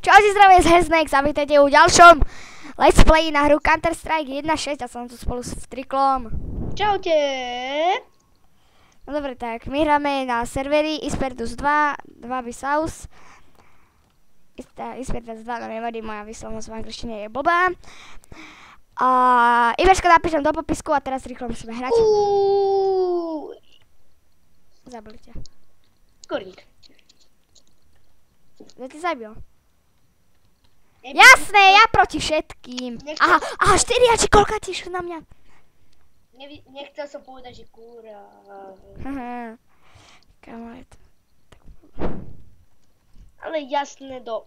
Čauži, zdravie z Hersnex a vítajte u ďalšom Let's Play na hru Counter-Strike 1.6 a som tu spolu s Triklom. Čaute! No dobre, tak my hráme na serveri Ispertus 2, 2 South. Ispertus 2, no nevadí, moja výslovnosť v angličtine je blbá. A Iberška napíšem do popisku a teraz rýchlo musíme hrať. Zabili ťa. Kurník. Kto ti zabil? Jasné, ja proti všetkým. Aha, 4 ači, koľka ti išli na mňa? Nechcel som povedať, že kúra. Kamarát. Ale jasné do...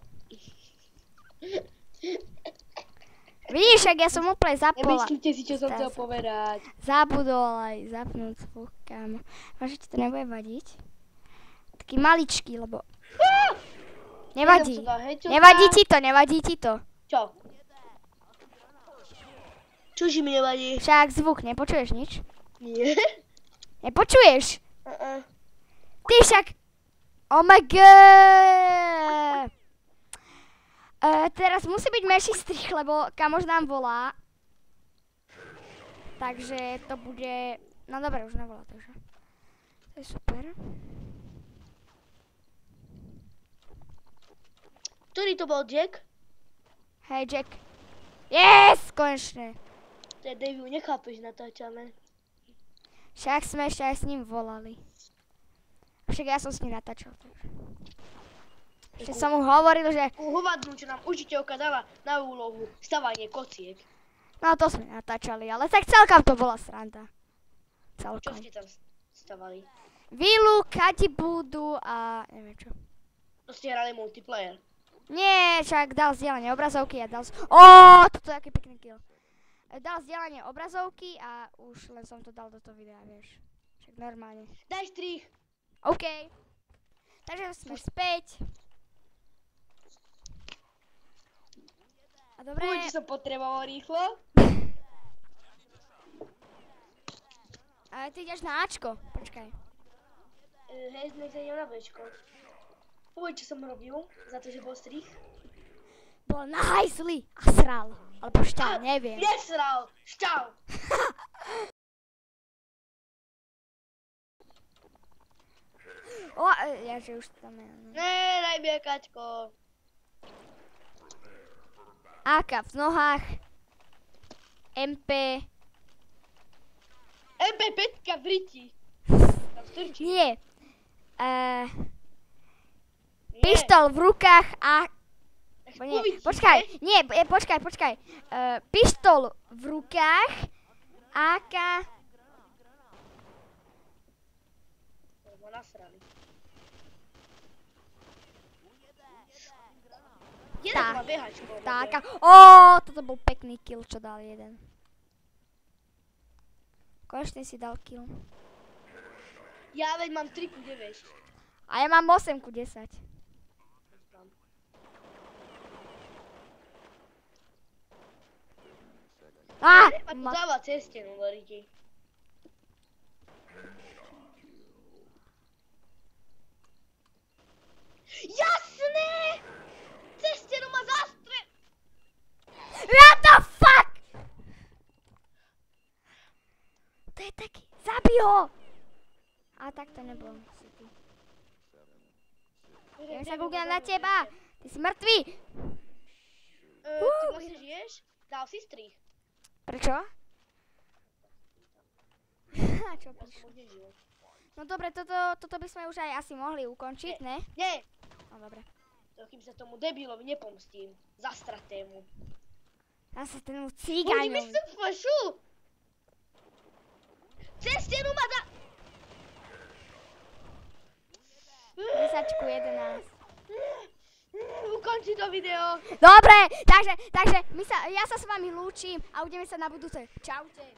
Vidíš, ak ja som úplne zapola. Nemyslíte si, čo som chcel povedať. Zabudol aj zapnúť zvuk, kámo. Máš, že ti to nebude vadiť? Taký maličký, lebo... Nevadí. Nevadí ti to. Čo? Čože mi nevadí? Však zvuk, nepočuješ nič? Nie. Nepočuješ? Ty však... Oh my god! Teraz musí byť menší strich, lebo kamoš nám volá. Takže to bude... No dobre, už nevolá, takže... To je super. Ktorý to bol Jack? Hej, Jack. Yes, konečne. To je Daviu, nechápeš, natáčame. Však sme ešte aj s ním volali. Však ja som s ním natáčal. Ešte som mu hovoril, že... Hovadnú, čo nám učiteľka dala na úlohu. Stavanie kociek. No to sme natáčali, ale tak celkom to bola sranda. Čo Celkom. ste tam stavali? Vilu, Kati budú a neviem čo. To ste hrali multiplayer. Nie, však dal zdieľanie obrazovky a dal... Ó, toto je aký pekný kill. Dal zdieľanie obrazovky a už len som to dal do toho videa, vieš. Však normálne. Daj strich. OK. Takže sme späť. A dobre... Čo som potreboval rýchlo? Ale ty ideš na Ačko, počkaj. Hej, sme sa idem na Bčko. Povedz, čo som robil, za to, že bol strich. Bol na hajzli a sral. Alebo šťal, neviem. Nesral, šťal. O, ja že už tam je. Ne, daj mi akačko. AK v nohách. MP. MP5 v riti. Tam strčí. Nie. Pištol v rukách a... Nie, počkaj, nie, počkaj. Pištol v rukách, AK... Ma nasrali. Jeden má behačko. Tak, toto bol pekný kill, čo dal jeden. Konečne si dal kill. Ja veď mám 3:9. A ja mám 8:10. A tu dáva cez stenu, veríte. Jasné! Cez stenu ma zastre... What the fuck? To je taký... Zabij ho! A tak to nebolo. Ja sa kúkam na teba! Ty si mŕtvý! Ty vlastne žiješ? Dal si strich. Prečo? Čo píšu? No dobre, toto by sme už aj asi mohli ukončiť, ne? Nie! No dobre. Kým sa tomu debilovi nepomstím. Zastratému. Zase ten Oni mi cigáňovi. sem flašu! Cez stenu ma da... 10:11. Ukonči to video. Dobre, takže ja sa s vami lúčim a uvidíme sa na budúce. Čaute.